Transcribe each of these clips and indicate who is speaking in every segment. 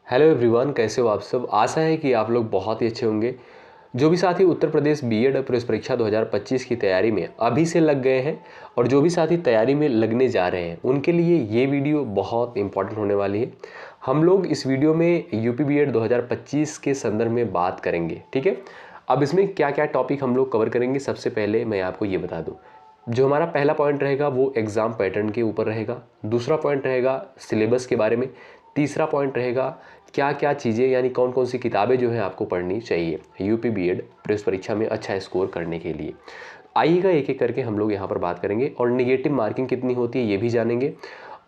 Speaker 1: Hello everyone, कैसे हो आप सब। आशा है कि आप लोग बहुत ही अच्छे होंगे। जो भी साथी उत्तर प्रदेश बीएड प्रवेश परीक्षा 2025 की तैयारी में अभी से लग गए हैं और जो भी साथी तैयारी में लगने जा रहे हैं, उनके लिए ये वीडियो बहुत इंपॉर्टेंट होने वाली है। हम लोग इस वीडियो में यूपी बीएड 2025 के संदर्भ में बात करेंगे, ठीक है। अब इसमें क्या क्या टॉपिक हम लोग कवर करेंगे, सबसे पहले मैं आपको ये बता दूँ। जो हमारा पहला पॉइंट रहेगा वो एग्ज़ाम पैटर्न के ऊपर रहेगा। दूसरा पॉइंट रहेगा सिलेबस के बारे में। तीसरा पॉइंट रहेगा क्या क्या चीज़ें यानी कौन कौन सी किताबें जो है आपको पढ़नी चाहिए यूपी बीएड प्रवेश परीक्षा में अच्छा स्कोर करने के लिए। आइएगा एक एक करके हम लोग यहाँ पर बात करेंगे और निगेटिव मार्किंग कितनी होती है ये भी जानेंगे।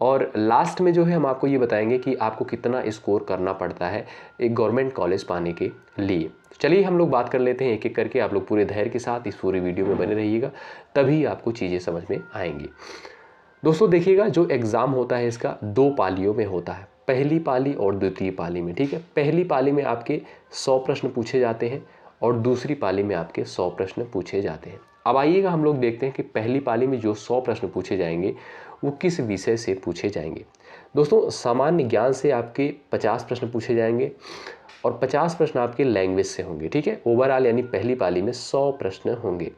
Speaker 1: और लास्ट में जो है हम आपको ये बताएंगे कि आपको कितना स्कोर करना पड़ता है एक गवर्नमेंट कॉलेज पाने के लिए। चलिए हम लोग बात कर लेते हैं एक एक करके। आप लोग पूरे धैर्य के साथ इस पूरी वीडियो में बने रहिएगा, तभी आपको चीज़ें समझ में आएंगी। दोस्तों देखिएगा, जो एग्ज़ाम होता है इसका दो पालियों में होता है, पहली पाली और द्वितीय पाली में, ठीक है। पहली पाली में आपके 100 प्रश्न पूछे जाते हैं और दूसरी पाली में आपके 100 प्रश्न पूछे जाते हैं। अब आइएगा हम लोग देखते हैं कि पहली पाली में जो 100 प्रश्न पूछे जाएंगे वो किस विषय से पूछे जाएंगे। दोस्तों सामान्य ज्ञान से आपके 50 प्रश्न पूछे जाएंगे और 50 प्रश्न आपके लैंग्वेज से होंगे, ठीक है। ओवरऑल यानी पहली पाली में 100 प्रश्न होंगे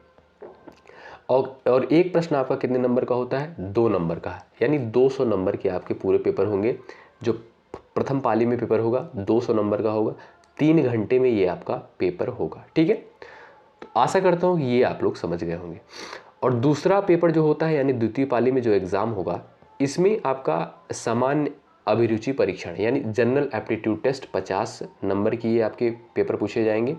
Speaker 1: और एक प्रश्न आपका कितने नंबर का होता है, 2 नंबर का, यानी 200 नंबर के आपके पूरे पेपर होंगे। जो प्रथम पाली में पेपर होगा 200 नंबर का होगा, 3 घंटे में ये आपका पेपर होगा, ठीक है। तो आशा करता हूँ कि ये आप लोग समझ गए होंगे। और दूसरा पेपर जो होता है यानी द्वितीय पाली में जो एग्ज़ाम होगा, इसमें आपका सामान्य अभिरुचि परीक्षण यानी जनरल एप्टीट्यूड टेस्ट 50 नंबर की ये आपके पेपर पूछे जाएंगे।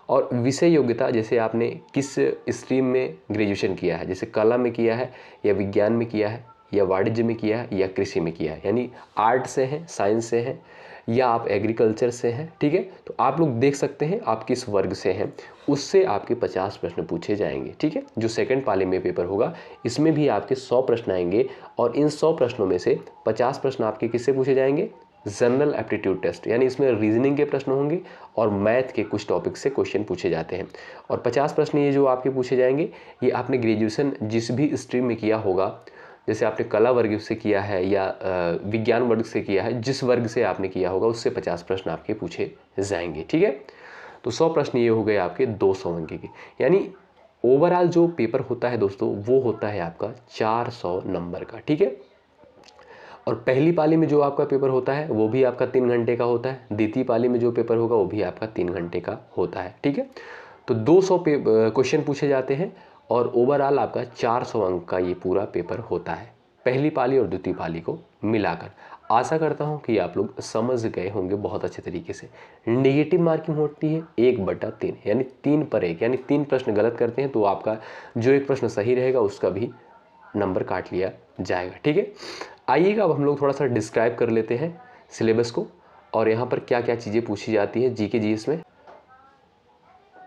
Speaker 1: और विषय योग्यता, जैसे आपने किस स्ट्रीम में ग्रेजुएशन किया है, जैसे कला में किया है या विज्ञान में किया है या वाणिज्य में किया है या कृषि में किया है, यानी आर्ट से हैं, साइंस से हैं या आप एग्रीकल्चर से हैं, ठीक है। तो आप लोग देख सकते हैं आप किस वर्ग से हैं, उससे आपके 50 प्रश्न पूछे जाएंगे, ठीक है। जो सेकंड पाली में पेपर होगा इसमें भी आपके 100 प्रश्न आएंगे और इन 100 प्रश्नों में से 50 प्रश्न आपके किससे पूछे जाएंगे, जनरल एप्टीट्यूड टेस्ट, यानी इसमें रीजनिंग के प्रश्न होंगे और मैथ के कुछ टॉपिक से क्वेश्चन पूछे जाते हैं। और 50 प्रश्न ये जो आपके पूछे जाएंगे, ये आपने ग्रेजुएशन जिस भी स्ट्रीम में किया होगा, जैसे आपने कला वर्ग से किया है या विज्ञान वर्ग से किया है, जिस वर्ग से आपने किया होगा उससे 50 प्रश्न आपके पूछे जाएंगे, ठीक है। तो 100 प्रश्न ये हो गए आपके 200 अंक के, यानी ओवरऑल जो पेपर होता है दोस्तों वो होता है आपका 400 नंबर का, ठीक है। और पहली पाली में जो आपका पेपर होता है वो भी आपका 3 घंटे का होता है, द्वितीय पाली में जो पेपर होगा वो भी आपका 3 घंटे का होता है, ठीक है। तो 200 क्वेश्चन पूछे जाते हैं और ओवरऑल आपका 400 अंक का ये पूरा पेपर होता है, पहली पाली और द्वितीय पाली को मिलाकर। आशा करता हूँ कि आप लोग समझ गए होंगे बहुत अच्छे तरीके से। नेगेटिव मार्किंग होती है 1/3, यानी 3 पर 1, यानी 3 प्रश्न गलत करते हैं तो आपका जो एक प्रश्न सही रहेगा उसका भी नंबर काट लिया जाएगा, ठीक है। आइएगा अब हम लोग थोड़ा सा डिस्क्राइब कर लेते हैं सिलेबस को और यहाँ पर क्या क्या चीज़ें पूछी जाती है जीके जीएस में।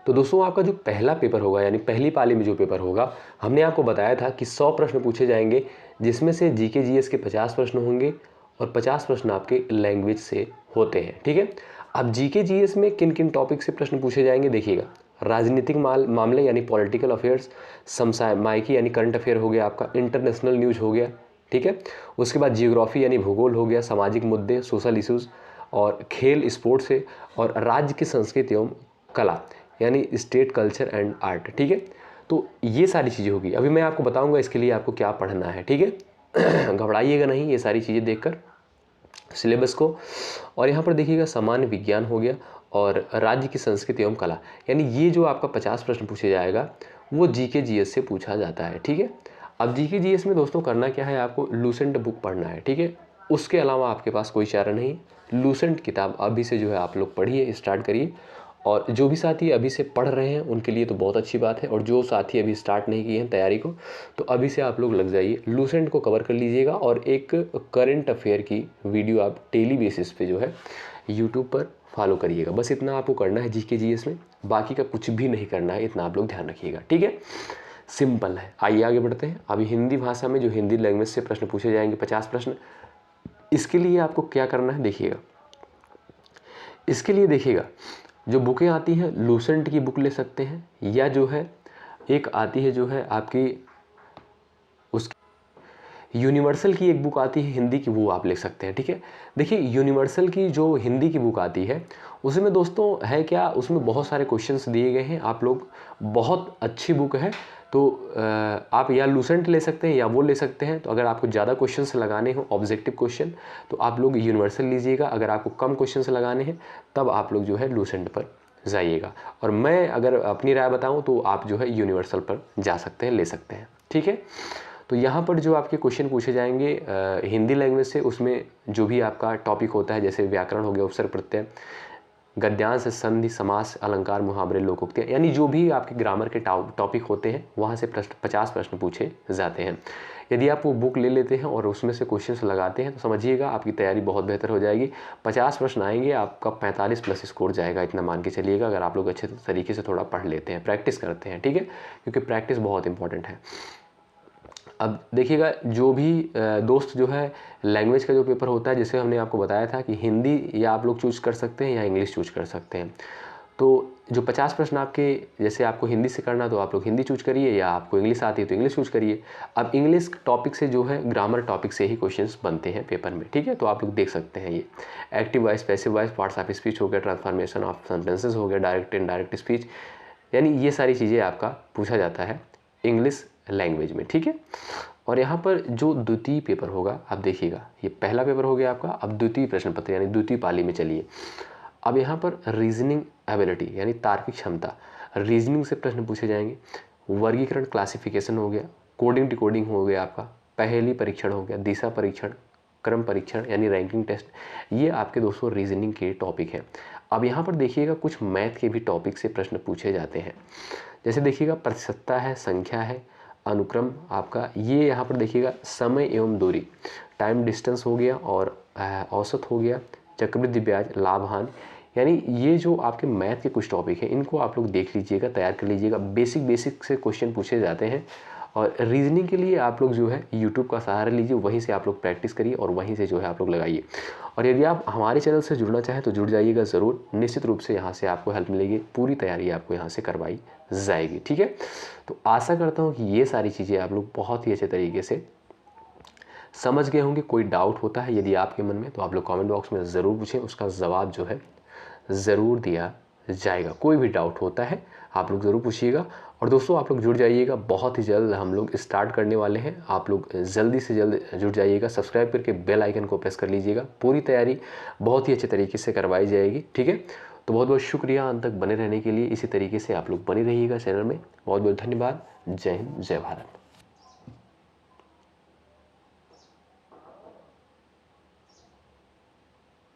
Speaker 1: तो दोस्तों आपका जो पहला पेपर होगा यानी पहली पाली में जो पेपर होगा, हमने आपको बताया था कि 100 प्रश्न पूछे जाएंगे, जिसमें से जीके जीएस के 50 प्रश्न होंगे और 50 प्रश्न आपके लैंग्वेज से होते हैं, ठीक है। अब जीके जीएस में किन किन टॉपिक से प्रश्न पूछे जाएंगे देखिएगा। राजनीतिक मामले यानी पॉलिटिकल अफेयर्स, समसामयिकी यानी करंट अफेयर हो गया आपका, इंटरनेशनल न्यूज़ हो गया, ठीक है। उसके बाद जियोग्राफी यानी भूगोल हो गया, सामाजिक मुद्दे सोशल इश्यूज़, और खेल स्पोर्ट्स है, और राज्य की संस्कृति एवं कला यानी स्टेट कल्चर एंड आर्ट, ठीक है। तो ये सारी चीज़ें होगी। अभी मैं आपको बताऊंगा इसके लिए आपको क्या पढ़ना है, ठीक है। घबराइएगा नहीं ये सारी चीज़ें देखकर सिलेबस को। और यहाँ पर देखिएगा सामान्य विज्ञान हो गया और राज्य की संस्कृति एवं कला, यानी ये जो आपका 50 प्रश्न पूछे जाएगा वो जीके जीएस से पूछा जाता है, ठीक है। अब जीके जीएस में दोस्तों करना क्या है, आपको लूसेंट बुक पढ़ना है, ठीक है। उसके अलावा आपके पास कोई चारा नहीं। लूसेंट किताब अभी से जो है आप लोग पढ़िए, स्टार्ट करिए। और जो भी साथी अभी से पढ़ रहे हैं उनके लिए तो बहुत अच्छी बात है, और जो साथी अभी स्टार्ट नहीं किए हैं तैयारी को, तो अभी से आप लोग लग जाइए, लूसेंट को कवर कर लीजिएगा। और एक करंट अफेयर की वीडियो आप डेली बेसिस पे जो है यूट्यूब पर फॉलो करिएगा। बस इतना आपको करना है जीके जीएस में, बाकी का कुछ भी नहीं करना है, इतना आप लोग ध्यान रखिएगा, ठीक है। सिंपल है। आइए आगे बढ़ते हैं। अभी हिंदी भाषा में जो हिंदी लैंग्वेज से प्रश्न पूछे जाएंगे 50 प्रश्न, इसके लिए आपको क्या करना है देखिएगा। इसके लिए देखिएगा जो बुकें आती हैं, लूसेंट की बुक ले सकते हैं, या जो है एक आती है जो है आपकी यूनिवर्सल की एक बुक आती है हिंदी की, वो आप ले सकते हैं, ठीक है। देखिए यूनिवर्सल की जो हिंदी की बुक आती है उसमें दोस्तों है क्या, उसमें बहुत सारे क्वेश्चंस दिए गए हैं, आप लोग बहुत अच्छी बुक है। तो आप या लूसेंट ले सकते हैं या वो ले सकते हैं। तो अगर आपको ज़्यादा क्वेश्चंस लगाने हो ऑब्जेक्टिव क्वेश्चन तो आप लोग यूनिवर्सल लीजिएगा, अगर आपको कम क्वेश्चंस लगाने हैं तब आप लोग जो है लूसेंट पर जाइएगा। और मैं अगर अपनी राय बताऊं तो आप जो है यूनिवर्सल पर जा सकते हैं, ले सकते हैं, ठीक है। तो यहाँ पर जो आपके क्वेश्चन पूछे जाएंगे हिंदी लैंग्वेज से, उसमें जो भी आपका टॉपिक होता है जैसे व्याकरण हो गया, उपसर्ग प्रत्यय, गद्यांश, संधि, समास, अलंकार, मुहावरे, लोकोक्तियाँ, यानी जो भी आपके ग्रामर के टॉपिक होते हैं वहाँ से 50 प्रश्न पूछे जाते हैं। यदि आप वो बुक ले लेते हैं और उसमें से क्वेश्चंस लगाते हैं तो समझिएगा आपकी तैयारी बहुत बेहतर हो जाएगी। 50 प्रश्न आएंगे, आपका 45 प्लस स्कोर जाएगा, इतना मान के चलिएगा, अगर आप लोग अच्छे तरीके से थोड़ा पढ़ लेते हैं, प्रैक्टिस करते हैं, ठीक है, क्योंकि प्रैक्टिस बहुत इंपॉर्टेंट है। अब देखिएगा जो भी दोस्त जो है लैंग्वेज का जो पेपर होता है, जैसे हमने आपको बताया था कि हिंदी या आप लोग चूज कर सकते हैं या इंग्लिश चूज कर सकते हैं। तो जो 50 प्रश्न आपके, जैसे आपको हिंदी से करना तो आप लोग हिंदी चूज करिए, या आपको इंग्लिश आती है तो इंग्लिश चूज करिए। अब इंग्लिश टॉपिक से जो है ग्रामर टॉपिक से ही क्वेश्चंस बनते हैं पेपर में, ठीक है। तो आप लोग देख सकते हैं ये active voice, passive voice, parts of speech हो गया, ट्रांसफॉर्मेशन ऑफ सेंटेंसेस हो गया, डायरेक्ट इनडायरेक्ट स्पीच, यानी ये सारी चीज़ें आपका पूछा जाता है इंग्लिश लैंग्वेज में, ठीक है। और यहाँ पर जो द्वितीय पेपर होगा, आप देखिएगा ये पहला पेपर हो गया आपका, अब द्वितीय प्रश्न पत्र यानी द्वितीय पाली में चलिए। अब यहाँ पर रीजनिंग एबिलिटी यानी तार्किक क्षमता, रीजनिंग से प्रश्न पूछे जाएंगे। वर्गीकरण क्लासिफिकेशन हो गया, कोडिंग डिकोडिंग हो गया आपका, पहेली परीक्षण हो गया, दिशा परीक्षण, क्रम परीक्षण यानी रैंकिंग टेस्ट, ये आपके दोस्तों रीजनिंग के टॉपिक हैं। अब यहाँ पर देखिएगा कुछ मैथ के भी टॉपिक से प्रश्न पूछे जाते हैं, जैसे देखिएगा प्रतिशतता है, संख्या है, अनुक्रम आपका, ये यहाँ पर देखिएगा समय एवं दूरी, टाइम डिस्टेंस हो गया, और औसत हो गया, चक्रवृद्धि ब्याज, लाभ हानि, यानी ये जो आपके मैथ के कुछ टॉपिक हैं इनको आप लोग देख लीजिएगा, तैयार कर लीजिएगा। बेसिक से क्वेश्चन पूछे जाते हैं। और रीजनिंग के लिए आप लोग जो है यूट्यूब का सहारा लीजिए, वहीं से आप लोग प्रैक्टिस करिए और वहीं से जो है आप लोग लगाइए। और यदि आप हमारे चैनल से जुड़ना चाहें तो जुड़ जाइएगा ज़रूर, निश्चित रूप से यहाँ से आपको हेल्प मिलेगी, पूरी तैयारी आपको यहाँ से करवाई जाएगी, ठीक है। तो आशा करता हूँ कि ये सारी चीज़ें आप लोग बहुत ही अच्छे तरीके से समझ गए होंगे। कोई डाउट होता है यदि आपके मन में तो आप लोग कमेंट बॉक्स में ज़रूर पूछें, उसका जवाब जो है ज़रूर दिया जाएगा। कोई भी डाउट होता है आप लोग ज़रूर पूछिएगा। और दोस्तों आप लोग जुड़ जाइएगा, बहुत ही जल्द हम लोग स्टार्ट करने वाले हैं, आप लोग जल्दी से जल्द जुड़ जाइएगा, सब्सक्राइब करके बेल आइकन को प्रेस कर लीजिएगा। पूरी तैयारी बहुत ही अच्छे तरीके से करवाई जाएगी, ठीक है। तो बहुत बहुत शुक्रिया अंत तक बने रहने के लिए, इसी तरीके से आप लोग बने रहिएगा चैनल में। बहुत बहुत धन्यवाद। जय हिंद, जय भारत।